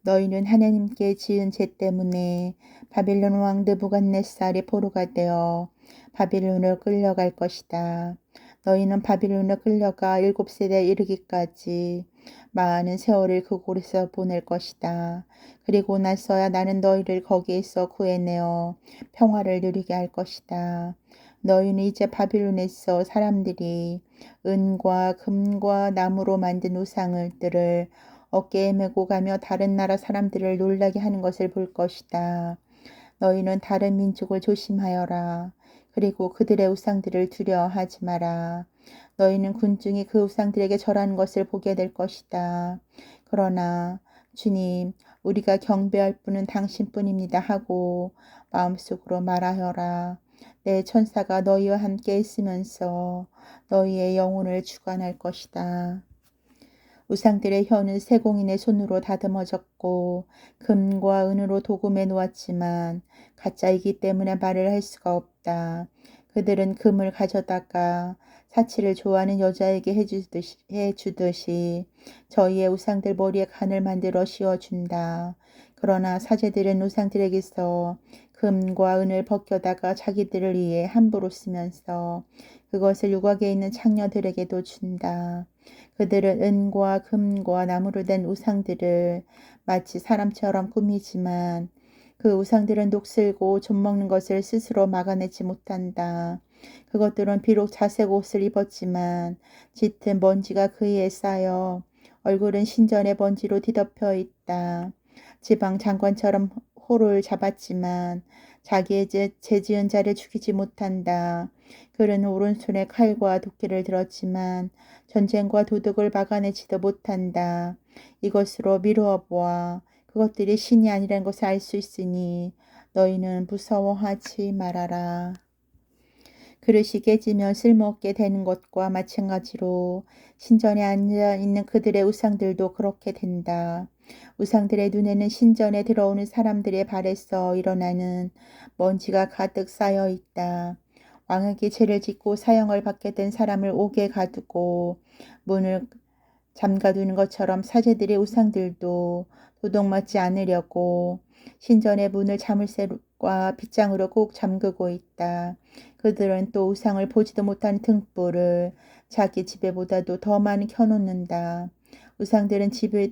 너희는 하나님께 지은 죄 때문에 바빌론 왕 느부갓네살의 포로가 되어 바빌론으로 끌려갈 것이다. 너희는 바빌론으로 끌려가 7세대에 이르기까지 많은 세월을 그곳에서 보낼 것이다. 그리고 나서야 나는 너희를 거기에서 구해내어 평화를 누리게 할 것이다. 너희는 이제 바빌론에서 사람들이 은과 금과 나무로 만든 우상들을 어깨에 메고 가며 다른 나라 사람들을 놀라게 하는 것을 볼 것이다. 너희는 다른 민족을 조심하여라. 그리고 그들의 우상들을 두려워하지 마라. 너희는 군중이 그 우상들에게 절하는 것을 보게 될 것이다. 그러나 주님, 우리가 경배할 분은 당신뿐입니다 하고 마음속으로 말하여라. 내 천사가 너희와 함께 있으면서 너희의 영혼을 주관할 것이다. 우상들의 혀는 세공인의 손으로 다듬어졌고 금과 은으로 도금해 놓았지만 가짜이기 때문에 말을 할 수가 없다. 그들은 금을 가져다가 사치를 좋아하는 여자에게 해주듯이 저희의 우상들 머리에 간을 만들어 씌워준다. 그러나 사제들은 우상들에게서 금과 은을 벗겨다가 자기들을 위해 함부로 쓰면서 그것을 유곽에 있는 창녀들에게도 준다. 그들은 은과 금과 나무로 된 우상들을 마치 사람처럼 꾸미지만 그 우상들은 녹슬고 좀먹는 것을 스스로 막아내지 못한다. 그것들은 비록 자색 옷을 입었지만 짙은 먼지가 그 위에 쌓여 얼굴은 신전의 먼지로 뒤덮여 있다. 지방 장관처럼 호를 잡았지만 자기의 죄지은 자를 죽이지 못한다. 그는 오른손에 칼과 도끼를 들었지만 전쟁과 도둑을 막아내지도 못한다. 이것으로 미루어 보아 그것들이 신이 아니라는 것을 알 수 있으니 너희는 무서워하지 말아라. 그릇이 깨지면 쓸모없게 되는 것과 마찬가지로 신전에 앉아있는 그들의 우상들도 그렇게 된다. 우상들의 눈에는 신전에 들어오는 사람들의 발에서 일어나는 먼지가 가득 쌓여 있다. 왕에게 죄를 짓고 사형을 받게 된 사람을 옥에 가두고 문을 잠가두는 것처럼 사제들의 우상들도 도둑맞지 않으려고 신전의 문을 자물쇠과 빗장으로 꼭 잠그고 있다. 그들은 또 우상을 보지도 못한 등불을 자기 집에보다도 더 많이 켜놓는다. 우상들은 집의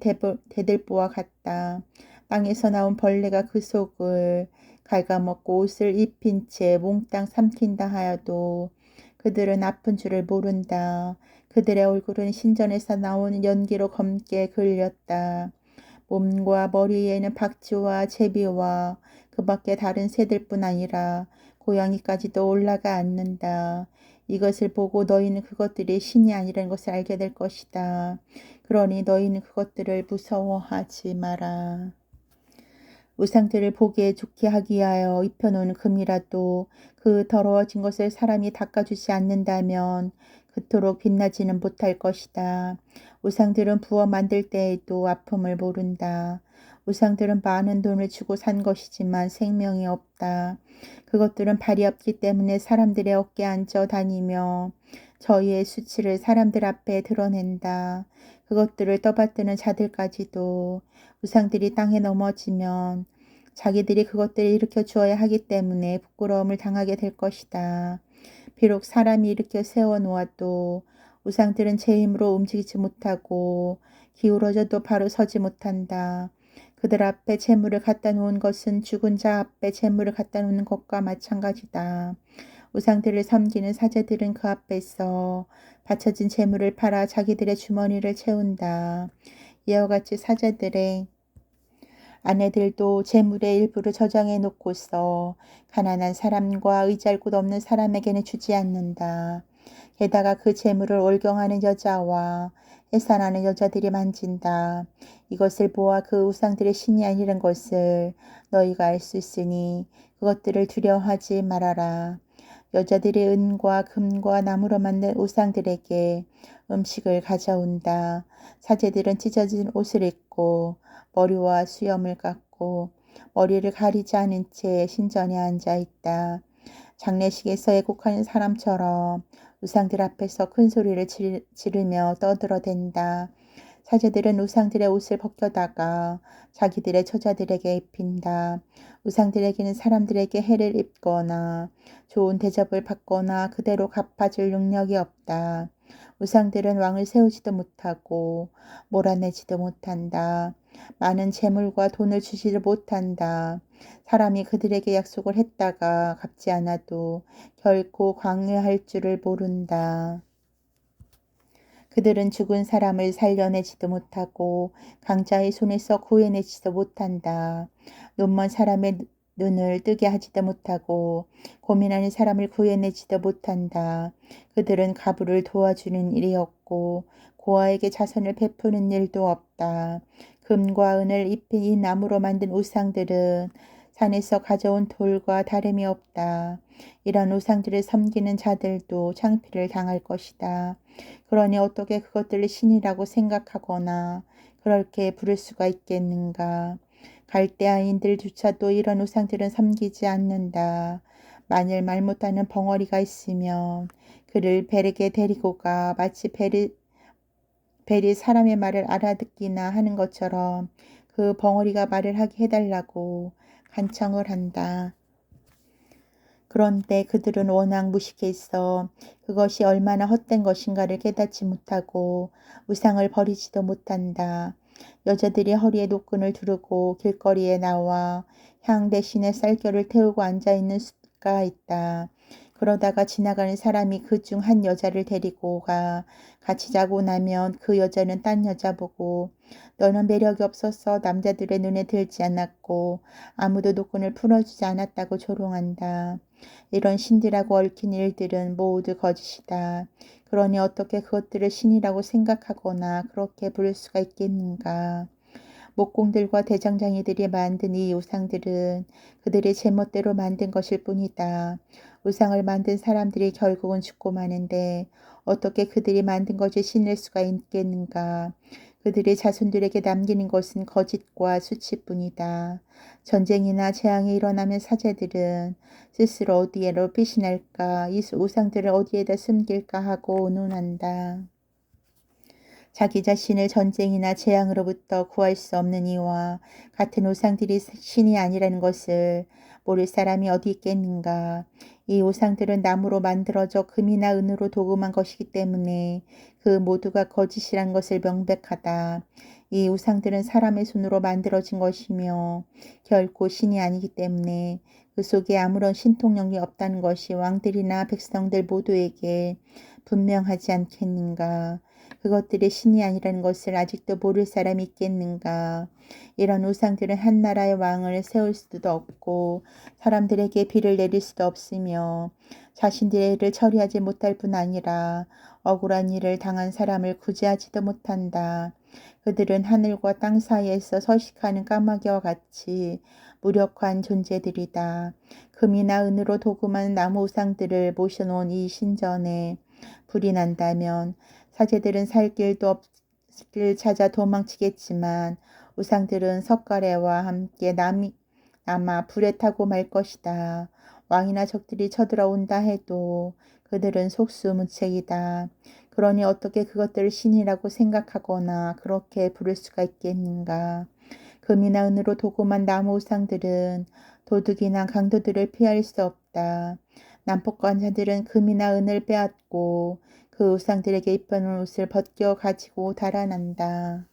대들보와 같다. 땅에서 나온 벌레가 그 속을 갉아먹고 옷을 입힌 채 몽땅 삼킨다 하여도 그들은 아픈 줄을 모른다. 그들의 얼굴은 신전에서 나오는 연기로 검게 그을렸다. 몸과 머리 위에는 박쥐와 제비와 그 밖에 다른 새들뿐 아니라 고양이까지도 올라가 앉는다. 이것을 보고 너희는 그것들이 신이 아니라는 것을 알게 될 것이다. 그러니 너희는 그것들을 무서워하지 마라. 우상들을 보기에 좋게 하기 위하여 입혀놓은 금이라도 그 더러워진 것을 사람이 닦아주지 않는다면 그토록 빛나지는 못할 것이다. 우상들은 부어 만들 때에도 아픔을 모른다. 우상들은 많은 돈을 주고 산 것이지만 생명이 없다. 그것들은 발이 없기 때문에 사람들의 어깨에 앉아 다니며 저희의 수치를 사람들 앞에 드러낸다. 그것들을 떠받드는 자들까지도 우상들이 땅에 넘어지면 자기들이 그것들을 일으켜 주어야 하기 때문에 부끄러움을 당하게 될 것이다. 비록 사람이 일으켜 세워놓아도 우상들은 제 힘으로 움직이지 못하고 기울어져도 바로 서지 못한다. 그들 앞에 재물을 갖다 놓은 것은 죽은 자 앞에 재물을 갖다 놓는 것과 마찬가지다. 우상들을 섬기는 사제들은 그 앞에서 바쳐진 재물을 팔아 자기들의 주머니를 채운다. 이와 같이 사제들의 아내들도 재물의 일부를 저장해 놓고서 가난한 사람과 의지할 곳 없는 사람에게는 주지 않는다. 게다가 그 재물을 올경하는 여자와 해산하는 여자들이 만진다. 이것을 보아 그 우상들의 신이 아니란 것을 너희가 알 수 있으니 그것들을 두려워하지 말아라. 여자들이 은과 금과 나무로 만든 우상들에게 음식을 가져온다. 사제들은 찢어진 옷을 입고 머리와 수염을 깎고 머리를 가리지 않은 채 신전에 앉아 있다. 장례식에서 애국하는 사람처럼 우상들 앞에서 큰 소리를 지르며 떠들어댄다. 사제들은 우상들의 옷을 벗겨다가 자기들의 처자들에게 입힌다. 우상들에게는 사람들에게 해를 입거나 좋은 대접을 받거나 그대로 갚아줄 능력이 없다. 우상들은 왕을 세우지도 못하고 몰아내지도 못한다. 많은 재물과 돈을 주지를 못한다. 사람이 그들에게 약속을 했다가 갚지 않아도 결코 강요할 줄을 모른다. 그들은 죽은 사람을 살려내지도 못하고 강자의 손에서 구해내지도 못한다. 눈먼 사람의 눈을 뜨게 하지도 못하고 고민하는 사람을 구해내지도 못한다. 그들은 가부를 도와주는 일이 없고 고아에게 자선을 베푸는 일도 없다. 금과 은을 입힌 이 나무로 만든 우상들은 산에서 가져온 돌과 다름이 없다. 이런 우상들을 섬기는 자들도 창피를 당할 것이다. 그러니 어떻게 그것들을 신이라고 생각하거나 그렇게 부를 수가 있겠는가. 갈대아인들조차도 이런 우상들은 섬기지 않는다. 만일 말 못하는 벙어리가 있으면 그를 벨에게 데리고 가 마치 벨이 사람의 말을 알아듣기나 하는 것처럼 그 벙어리가 말을 하게 해달라고 간청을 한다. 그런데 그들은 워낙 무식해서 그것이 얼마나 헛된 것인가를 깨닫지 못하고 우상을 버리지도 못한다. 여자들이 허리에 노끈을 두르고 길거리에 나와 향 대신에 쌀겨를 태우고 앉아있는 수가 있다. 그러다가 지나가는 사람이 그 중 한 여자를 데리고 가 같이 자고 나면 그 여자는 딴 여자 보고 너는 매력이 없어서 남자들의 눈에 들지 않았고 아무도 노끈을 풀어주지 않았다고 조롱한다. 이런 신들하고 얽힌 일들은 모두 거짓이다. 그러니 어떻게 그것들을 신이라고 생각하거나 그렇게 부를 수가 있겠는가. 목공들과 대장장이들이 만든 이 우상들은 그들의 제멋대로 만든 것일 뿐이다. 우상을 만든 사람들이 결국은 죽고 마는데 어떻게 그들이 만든 것이 신일 수가 있겠는가. 그들의 자손들에게 남기는 것은 거짓과 수치뿐이다. 전쟁이나 재앙이 일어나면 사제들은 스스로 어디에로 피신할까, 이 우상들을 어디에다 숨길까 하고 의논한다. 자기 자신을 전쟁이나 재앙으로부터 구할 수 없는 이와 같은 우상들이 신이 아니라는 것을 모를 사람이 어디 있겠는가. 이 우상들은 나무로 만들어져 금이나 은으로 도금한 것이기 때문에 그 모두가 거짓이란 것을 명백하다. 이 우상들은 사람의 손으로 만들어진 것이며 결코 신이 아니기 때문에 그 속에 아무런 신통력이 없다는 것이 왕들이나 백성들 모두에게 분명하지 않겠는가. 그것들이 신이 아니라는 것을 아직도 모를 사람이 있겠는가. 이런 우상들은 한 나라의 왕을 세울 수도 없고 사람들에게 비를 내릴 수도 없으며 자신들의 일을 처리하지 못할 뿐 아니라 억울한 일을 당한 사람을 구제하지도 못한다. 그들은 하늘과 땅 사이에서 서식하는 까마귀와 같이 무력한 존재들이다. 금이나 은으로 도금한 나무 우상들을 모셔놓은 이 신전에 불이 난다면 사제들은 살 길도 없길 찾아 도망치겠지만 우상들은 석가래와 함께 남아 불에 타고 말 것이다. 왕이나 적들이 쳐들어온다 해도 그들은 속수무책이다. 그러니 어떻게 그것들을 신이라고 생각하거나 그렇게 부를 수가 있겠는가. 금이나 은으로 도금한 나무 우상들은 도둑이나 강도들을 피할 수 없다. 난폭관자들은 금이나 은을 빼앗고 그 우상들에게 입혀놓은 옷을 벗겨 가지고 달아난다.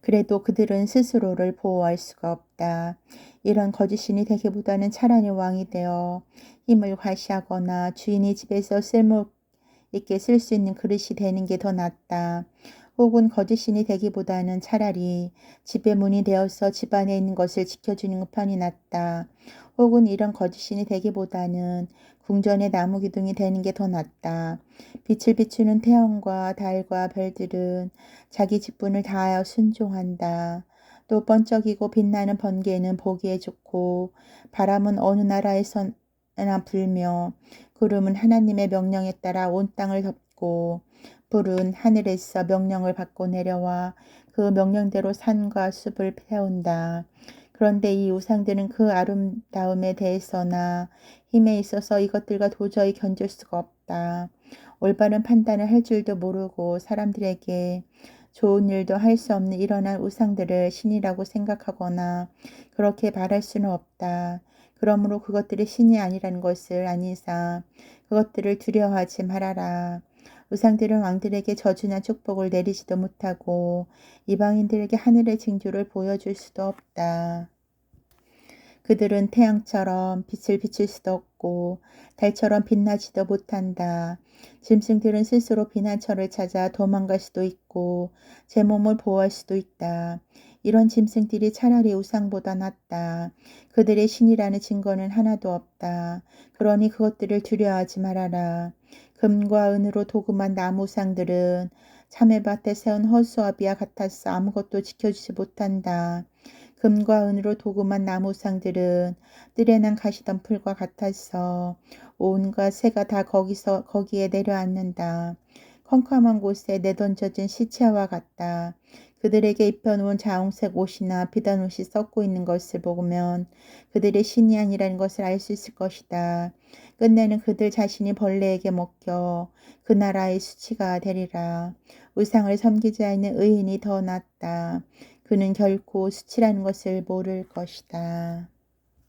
그래도 그들은 스스로를 보호할 수가 없다. 이런 거짓신이 되기보다는 차라리 왕이 되어 힘을 과시하거나 주인이 집에서 쓸모있게 쓸 수 있는 그릇이 되는 게 더 낫다. 혹은 거짓신이 되기보다는 차라리 집의 문이 되어서 집 안에 있는 것을 지켜주는 편이 낫다. 혹은 이런 거짓신이 되기보다는 궁전의 나무 기둥이 되는 게 더 낫다. 빛을 비추는 태양과 달과 별들은 자기 직분을 다하여 순종한다. 또 번쩍이고 빛나는 번개는 보기에 좋고 바람은 어느 나라에서나 불며 구름은 하나님의 명령에 따라 온 땅을 덮고 불은 하늘에서 명령을 받고 내려와 그 명령대로 산과 숲을 태운다. 그런데 이 우상들은 그 아름다움에 대해서나 힘에 있어서 이것들과 도저히 견줄 수가 없다. 올바른 판단을 할 줄도 모르고 사람들에게 좋은 일도 할 수 없는 일어난 우상들을 신이라고 생각하거나 그렇게 말할 수는 없다. 그러므로 그것들이 신이 아니라는 것을 아는 이상 그것들을 두려워하지 말아라. 우상들은 왕들에게 저주나 축복을 내리지도 못하고 이방인들에게 하늘의 징조를 보여줄 수도 없다. 그들은 태양처럼 빛을 비출 수도 없고 달처럼 빛나지도 못한다. 짐승들은 스스로 피난처를 찾아 도망갈 수도 있고 제 몸을 보호할 수도 있다. 이런 짐승들이 차라리 우상보다 낫다. 그들의 신이라는 증거는 하나도 없다. 그러니 그것들을 두려워하지 말아라. 금과 은으로 도금한 나무 우상들은 참외밭에 세운 허수아비와 같아서 아무것도 지켜주지 못한다. 금과 은으로 도금한 나무상들은 뜰에 난 가시덤불과 같아서 온갖 새가 다 거기에 내려앉는다. 컴컴한 곳에 내던져진 시체와 같다. 그들에게 입혀놓은 자홍색 옷이나 비단 옷이 썩고 있는 것을 보면 그들의 신이 아니라는 것을 알 수 있을 것이다. 끝내는 그들 자신이 벌레에게 먹혀 그 나라의 수치가 되리라. 우상을 섬기지 않는 의인이 더 낫다. 그는 결코 수치라는 것을 모를 것이다.